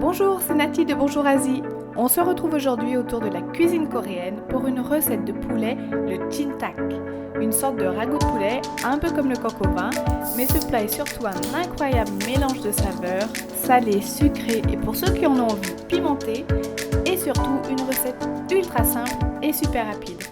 Bonjour, c'est Nati de Bonjour Asie. On se retrouve aujourd'hui autour de la cuisine coréenne pour une recette de poulet, le jjimtak. Une sorte de ragoût de poulet, un peu comme le coq au vin, mais ce plat est surtout un incroyable mélange de saveurs, salé, sucré et pour ceux qui en ont envie, pimenté, et surtout une recette ultra simple et super rapide.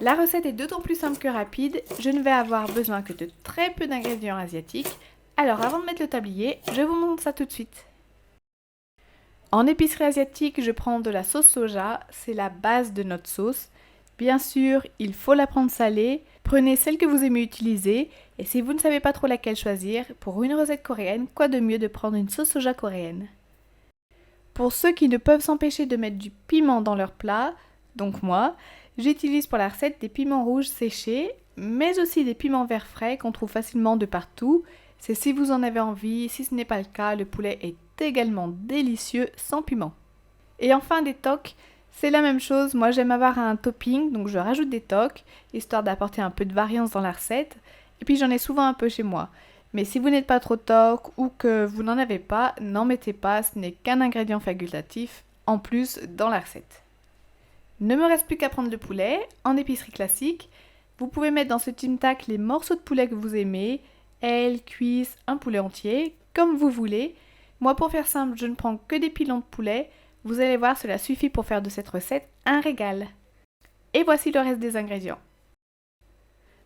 La recette est d'autant plus simple que rapide, je ne vais avoir besoin que de très peu d'ingrédients asiatiques. Alors avant de mettre le tablier, je vous montre ça tout de suite. En épicerie asiatique, je prends de la sauce soja, c'est la base de notre sauce. Bien sûr, il faut la prendre salée, prenez celle que vous aimez utiliser et si vous ne savez pas trop laquelle choisir, pour une recette coréenne, quoi de mieux de prendre une sauce soja coréenne. Pour ceux qui ne peuvent s'empêcher de mettre du piment dans leur plat, donc moi, j'utilise pour la recette des piments rouges séchés, mais aussi des piments verts frais qu'on trouve facilement de partout. C'est si vous en avez envie, si ce n'est pas le cas, le poulet est également délicieux sans piment. Et enfin des tocs, c'est la même chose, moi j'aime avoir un topping, donc je rajoute des tocs, histoire d'apporter un peu de variance dans la recette, et puis j'en ai souvent un peu chez moi. Mais si vous n'êtes pas trop toc ou que vous n'en avez pas, n'en mettez pas, ce n'est qu'un ingrédient facultatif en plus dans la recette. Ne me reste plus qu'à prendre le poulet, en épicerie classique. Vous pouvez mettre dans ce jjimtak les morceaux de poulet que vous aimez, ailes, cuisses, un poulet entier, comme vous voulez. Moi pour faire simple, je ne prends que des pilons de poulet. Vous allez voir, cela suffit pour faire de cette recette un régal. Et voici le reste des ingrédients.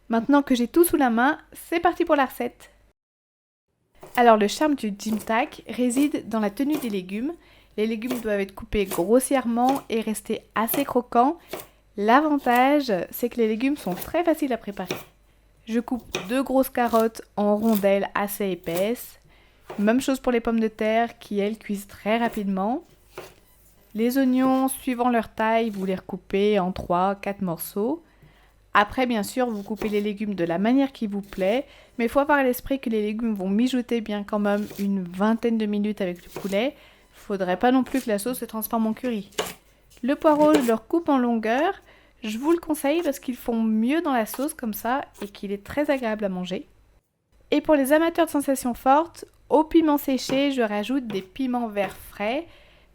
Maintenant que j'ai tout sous la main, c'est parti pour la recette. Alors le charme du jjimtak réside dans la tenue des légumes. Les légumes doivent être coupés grossièrement et rester assez croquants. L'avantage, c'est que les légumes sont très faciles à préparer. Je coupe 2 grosses carottes en rondelles assez épaisses. Même chose pour les pommes de terre qui, elles, cuisent très rapidement. Les oignons, suivant leur taille, vous les recoupez en 3-4 morceaux. Après, bien sûr, vous coupez les légumes de la manière qui vous plaît, mais il faut avoir à l'esprit que les légumes vont mijoter bien quand même une vingtaine de minutes avec le poulet. Faudrait pas non plus que la sauce se transforme en curry. Le poireau, je le recoupe en longueur. Je vous le conseille parce qu'ils font mieux dans la sauce comme ça et qu'il est très agréable à manger. Et pour les amateurs de sensations fortes, au piment séché, je rajoute des piments verts frais.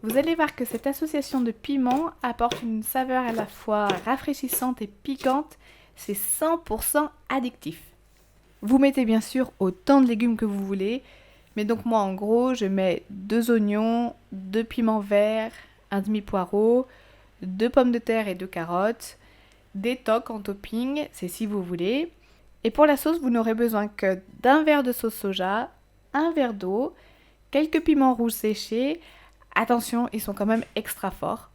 Vous allez voir que cette association de piments apporte une saveur à la fois rafraîchissante et piquante. C'est 100% addictif. Vous mettez bien sûr autant de légumes que vous voulez. Mais donc moi en gros je mets 2 oignons, 2 piments verts, un demi-poireau, 2 pommes de terre et 2 carottes, des tocs en topping, c'est si vous voulez. Et pour la sauce vous n'aurez besoin que d'un verre de sauce soja, un verre d'eau, quelques piments rouges séchés, attention ils sont quand même extra forts,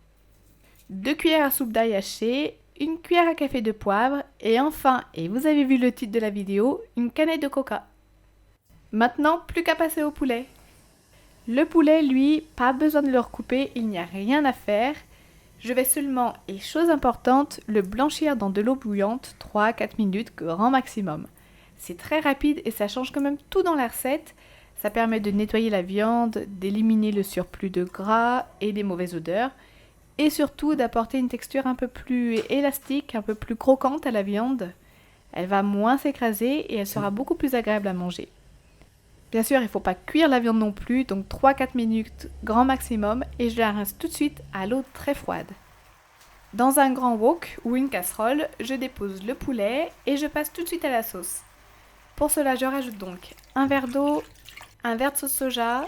2 cuillères à soupe d'ail haché, une cuillère à café de poivre et enfin, et vous avez vu le titre de la vidéo, une canette de coca. Maintenant, plus qu'à passer au poulet. Le poulet, lui, pas besoin de le recouper, il n'y a rien à faire. Je vais seulement, et chose importante, le blanchir dans de l'eau bouillante, 3-4 minutes, grand maximum. C'est très rapide et ça change quand même tout dans la recette. Ça permet de nettoyer la viande, d'éliminer le surplus de gras et des mauvaises odeurs. Et surtout d'apporter une texture un peu plus élastique, un peu plus croquante à la viande. Elle va moins s'écraser et elle sera beaucoup plus agréable à manger. Bien sûr, il ne faut pas cuire la viande non plus, donc 3-4 minutes grand maximum et je la rince tout de suite à l'eau très froide. Dans un grand wok ou une casserole, je dépose le poulet et je passe tout de suite à la sauce. Pour cela, je rajoute donc un verre d'eau, un verre de sauce soja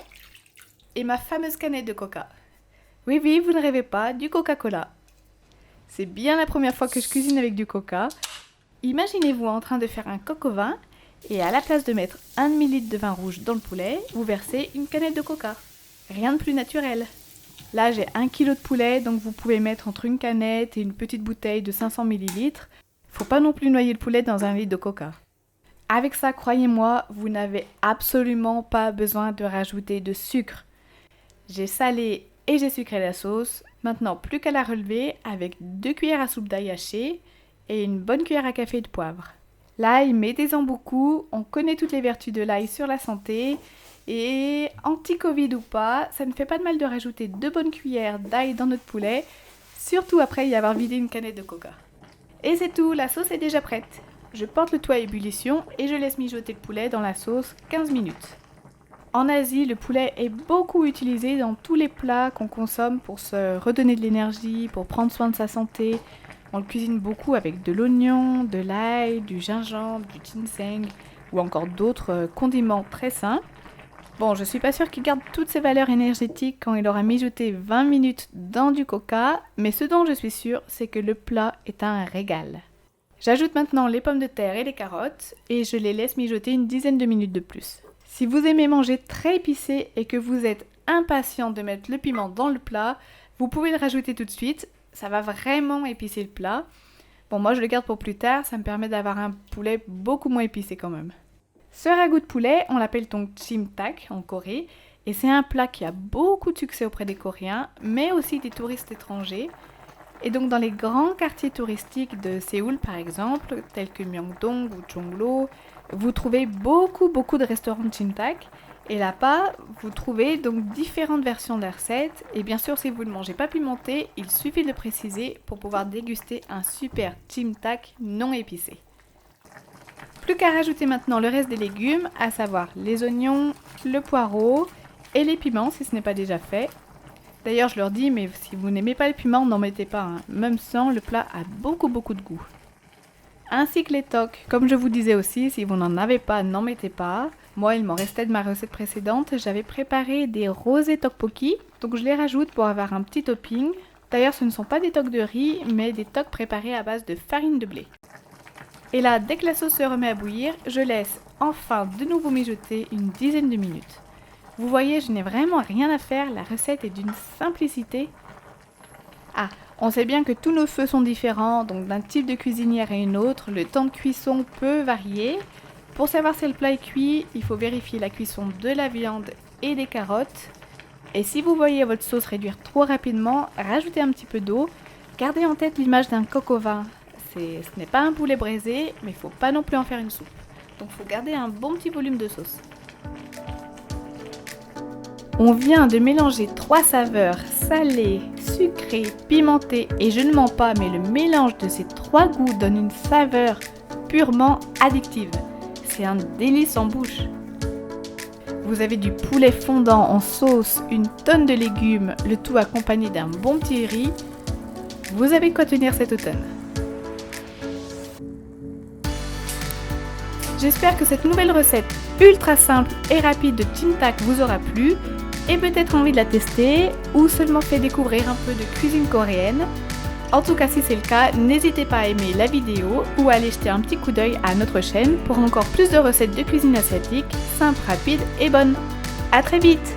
et ma fameuse canette de coca. Oui, oui, vous ne rêvez pas, du Coca-Cola. C'est bien la première fois que je cuisine avec du coca. Imaginez-vous en train de faire un coq au vin. Et à la place de mettre 1 demi-litre de vin rouge dans le poulet, vous versez une canette de coca. Rien de plus naturel. Là, j'ai 1 kg de poulet, donc vous pouvez mettre entre une canette et une petite bouteille de 500 ml. Faut pas non plus noyer le poulet dans 1 litre de coca. Avec ça, croyez-moi, vous n'avez absolument pas besoin de rajouter de sucre. J'ai salé et j'ai sucré la sauce. Maintenant, plus qu'à la relever avec 2 cuillères à soupe d'ail haché et une bonne cuillère à café de poivre. L'ail, mettez-en beaucoup, on connaît toutes les vertus de l'ail sur la santé Et anti-Covid ou pas, ça ne fait pas de mal de rajouter 2 bonnes cuillères d'ail dans notre poulet, surtout après y avoir vidé une canette de coca. Et c'est tout, la sauce est déjà prête. Je porte le tout à ébullition et je laisse mijoter le poulet dans la sauce 15 minutes. En Asie, le poulet est beaucoup utilisé dans tous les plats qu'on consomme pour se redonner de l'énergie, pour prendre soin de sa santé. On le cuisine beaucoup avec de l'oignon, de l'ail, du gingembre, du ginseng ou encore d'autres condiments très sains. Bon, je suis pas sûre qu'il garde toutes ses valeurs énergétiques quand il aura mijoté 20 minutes dans du coca, mais ce dont je suis sûre, c'est que le plat est un régal. J'ajoute maintenant les pommes de terre et les carottes et je les laisse mijoter une dizaine de minutes de plus. Si vous aimez manger très épicé et que vous êtes impatient de mettre le piment dans le plat, vous pouvez le rajouter tout de suite, ça va vraiment épicer le plat. Bon, moi je le garde pour plus tard, ça me permet d'avoir un poulet beaucoup moins épicé quand même. Ce ragoût de poulet, on l'appelle donc chimtak en Corée, et c'est un plat qui a beaucoup de succès auprès des Coréens, mais aussi des touristes étrangers. Et donc dans les grands quartiers touristiques de Séoul par exemple, tels que Myeongdong ou Jonglo, vous trouvez beaucoup de restaurants de chimtak. Et là-bas, vous trouvez donc différentes versions de la recette. Et bien sûr, si vous ne mangez pas pimenté, il suffit de le préciser pour pouvoir déguster un super chimtak non épicé. Plus qu'à rajouter maintenant le reste des légumes, à savoir les oignons, le poireau et les piments si ce n'est pas déjà fait. D'ailleurs, je leur dis, mais si vous n'aimez pas les piments, n'en mettez pas. Même sans, le plat a beaucoup de goût. Ainsi que les tocs. Comme je vous disais aussi, si vous n'en avez pas, n'en mettez pas. Moi, il m'en restait de ma recette précédente. J'avais préparé des rosés tteokbokki, donc je les rajoute pour avoir un petit topping. D'ailleurs, ce ne sont pas des tocs de riz, mais des tocs préparés à base de farine de blé. Et là, dès que la sauce se remet à bouillir, je laisse enfin de nouveau mijoter une dizaine de minutes. Vous voyez, je n'ai vraiment rien à faire, la recette est d'une simplicité. Ah, on sait bien que tous nos feux sont différents, donc d'un type de cuisinière à une autre, le temps de cuisson peut varier. Pour savoir si le plat est cuit, il faut vérifier la cuisson de la viande et des carottes. Et si vous voyez votre sauce réduire trop rapidement, rajoutez un petit peu d'eau. Gardez en tête l'image d'un coq au vin. Ce n'est pas un poulet braisé, mais il ne faut pas non plus en faire une soupe. Donc il faut garder un bon petit volume de sauce. On vient de mélanger 3 saveurs, salé, sucré, pimenté et je ne mens pas, mais le mélange de ces 3 goûts donne une saveur purement addictive. C'est un délice en bouche. Vous avez du poulet fondant en sauce, une tonne de légumes, le tout accompagné d'un bon petit riz. Vous avez quoi tenir cet automne. J'espère que cette nouvelle recette ultra simple et rapide de chimtak vous aura plu et peut-être envie de la tester ou seulement fait découvrir un peu de cuisine coréenne. En tout cas, si c'est le cas, n'hésitez pas à aimer la vidéo ou à aller jeter un petit coup d'œil à notre chaîne pour encore plus de recettes de cuisine asiatique, simples, rapides et bonnes. À très vite!